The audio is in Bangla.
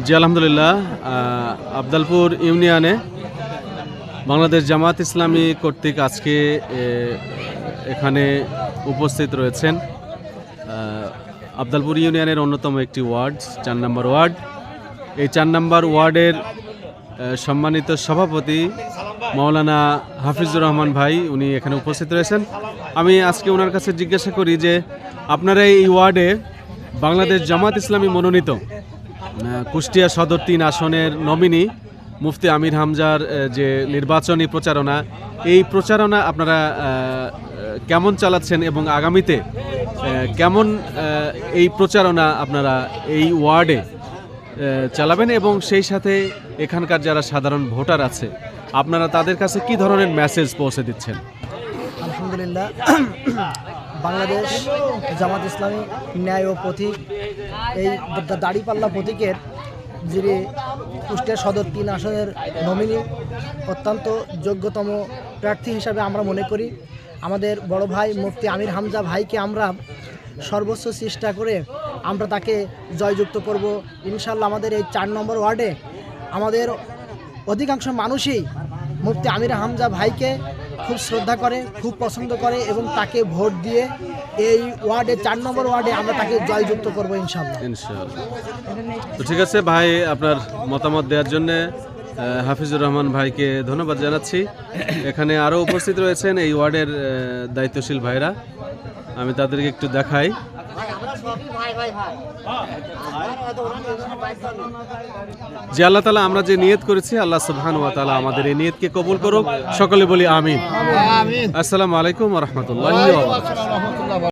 জি আলহামদুলিল্লাহ। আবদালপুর ইউনিয়নে বাংলাদেশ জামাত ইসলামী কর্তৃক আজকে এখানে উপস্থিত রয়েছেন আবদালপুর ইউনিয়নের অন্যতম একটি ওয়ার্ড, 4 নম্বর ওয়ার্ড। এই 4 নম্বর ওয়ার্ডের সম্মানিত সভাপতি মাওলানা হাফিজুর রহমান ভাই, উনি এখানে উপস্থিত রয়েছেন। আমি আজকে ওনার কাছে জিজ্ঞাসা করি যে আপনারা এই ওয়ার্ডে বাংলাদেশ জামাত ইসলামী মনোনীত কুষ্টিয়া সদর 3 আসনের নমিনি মুফতি আমির হামজার যে নির্বাচনী প্রচারণা, এই প্রচারণা আপনারা কেমন চালাচ্ছেন এবং আগামীতে কেমন এই প্রচারণা আপনারা এই ওয়ার্ডে চালাবেন, এবং সেই সাথে এখানকার যারা সাধারণ ভোটার আছে আপনারা তাদের কাছে কি ধরনের মেসেজ পৌঁছে দিচ্ছেন? আলহামদুলিল্লাহ, বাংলাদেশ জামাত ইসলামী ন্যায় ও প্রতীক, এই দাড়িপাল্লা প্রতীকের যিনি কুষ্টিয়া সদর 3 আসনের নমিনি, অত্যন্ত যোগ্যতম প্রার্থী হিসাবে আমরা মনে করি। আমাদের বড় ভাই মুফতি আমির হামজা ভাইকে আমরা সর্বোচ্চ চেষ্টা করে আমরা তাকে জয়যুক্ত করব ইনশাল্লাহ। আমাদের এই 4 নম্বর ওয়ার্ডে আমাদের অধিকাংশ মানুষই মুফতি আমির হামজা ভাইকে খুব শ্রদ্ধা করে, খুব পছন্দ করে, এবং তাকে ভোট দিয়ে এই ওয়ার্ডে 4 নম্বর ওয়ার্ডে আমরা তাকে জয়যুক্ত করব ইনশাল্লাহ। তো ঠিক আছে ভাই, আপনার মতামত দেওয়ার জন্য হাফিজুর রহমান ভাইকে ধন্যবাদ জানাচ্ছি। এখানে আরও উপস্থিত রয়েছেন এই ওয়ার্ডের দায়িত্বশীল ভাইরা, আমি তাদেরকে একটু দেখাই। যে আল্লাহ তাআলা আমরা যে নিয়ত করেছি, আল্লাহ সুবহানাহু ওয়া তাআলা আমাদের এই নিয়তকে কবুল করুক। সকলে বলি আমিন। আসসালামু আলাইকুম ওয়া রাহমাতুল্লাহি ওয়া বারাকাতুহু।